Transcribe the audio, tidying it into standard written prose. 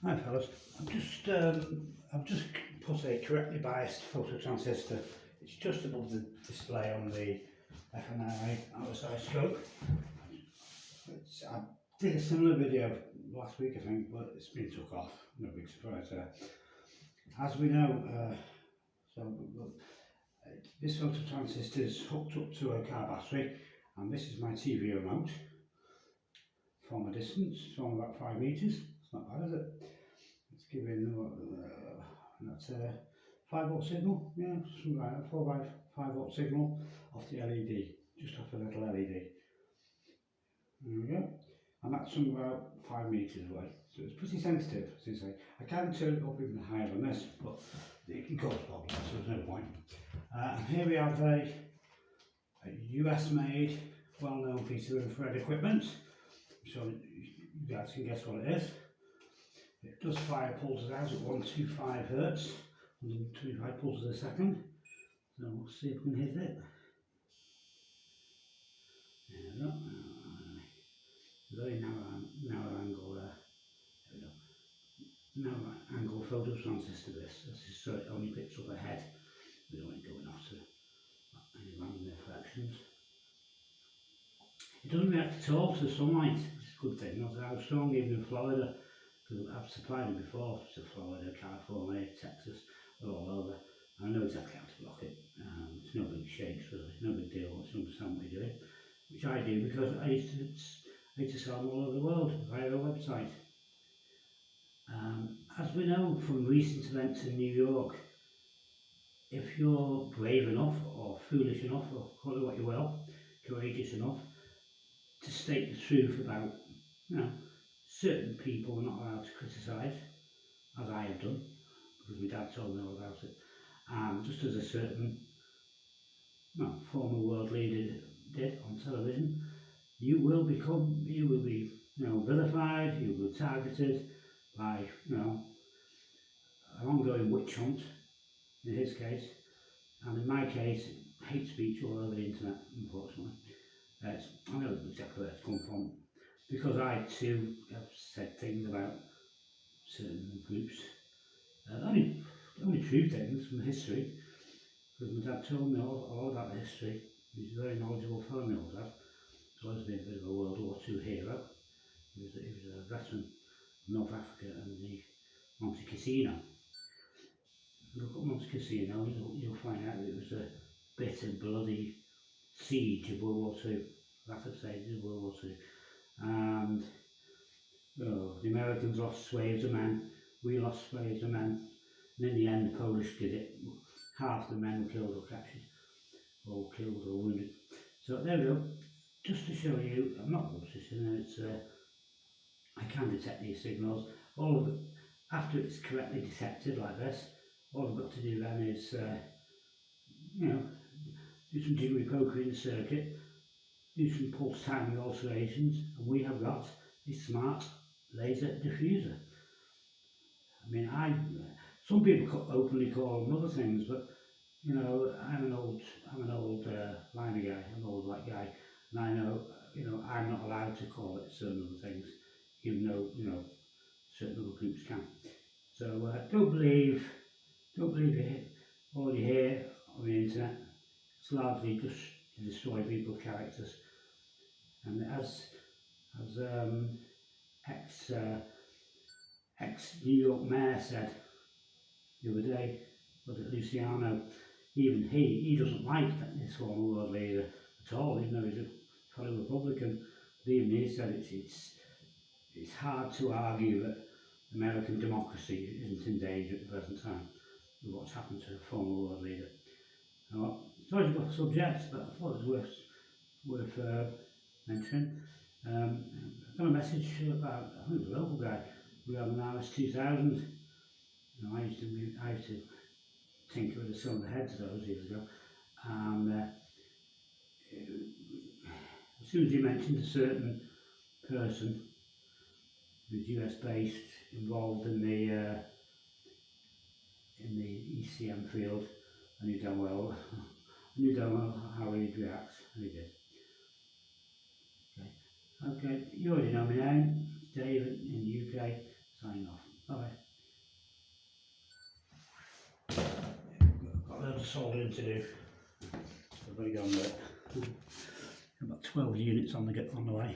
Hi fellas, I've just put a correctly biased phototransistor. It's just above the display on the FNI outside scope. I did a similar video last week I think, but it's been took off. No big surprise there. As we know, this phototransistor is hooked up to a car battery, and this is my TV remote from a distance, from about 5 metres. It's not bad, is it? Let's give in that's a 5 volt signal, yeah, something like that, 4 by 5 volt signal off the LED, just off a little LED. There we go. And that's from about 5 metres away, so it's pretty sensitive, as you say. I can turn it up even higher than this, but it can cause problems, so there's no point. And here we have a US made, well known piece of infrared equipment, so you guys can guess what it is. It does fire pulses out at 125 Hz, 125 pulses a second. So we'll see if we can hit it. There we go. Very narrow angle there. There we go. Narrow angle phototransistor this is so it only picks up a head. We don't want it going off to any random reflections. It doesn't react at all to sunlight, which is a good thing. I was strong even in Florida, because I've supplied them before to Florida, California, Texas, they're all over. I know exactly how to block it. It's no big shakes really, no big deal once you understand what you're doing. Which I do because I used to sell them all over the world via a website. As we know from recent events in New York, if you're brave enough or foolish enough, or call it what you will, courageous enough to state the truth about, certain people are not allowed to criticise, as I have done, because my dad told me all about it, and just as a certain former world leader did on television, you will be vilified, you will be targeted by an ongoing witch hunt in his case, and in my case hate speech all over the internet, unfortunately. I know exactly where it's come from, because I too have said things about certain groups, only true things from history, because my dad told me all about the history. He's a very knowledgeable fellow, my old dad. He's always been a bit of a World War II hero. He was a veteran of North Africa and the Monte Cassino. If you look at Monte Cassino, you'll find out that it was a bitter, bloody siege of World War II, latter stages of World War II. And the Americans lost swathes of men, we lost swathes of men, and in the end the Polish did it. Half the men were killed or captured, or killed or wounded. So there we go, just to show you, I'm not rubbish, it's I can detect these signals. All of it, after it's correctly detected like this, all I've got to do then is do some jiggery pokery in the circuit, do some pulse timing alterations, and we have got a smart laser diffuser. I mean, some people openly call them other things, but I'm an old liner guy, I'm an old white guy, and I know I'm not allowed to call it certain other things, even though certain other groups can. So don't believe all you hear on the internet. It's largely just to destroy people's characters. And as ex New York mayor said the other day, was it Luciano? Even he doesn't like this former world leader at all, even though he's a fellow Republican. But even he said it's hard to argue that American democracy isn't in danger at the present time with what's happened to the former world leader. Sorry to go off subject, but I thought it was worth mentioning. I got a message about, I think it was a local guy, we had an RS-2000. I used to tinker with the cylinder heads those years ago, and as soon as he mentioned a certain person who's US based, involved in the ECM field, I knew damn well how he'd react, and he did. Okay, you already know me now, David in the UK, signing off. Bye. soldering to do. So I've got to go on with it. About 12 units on the way.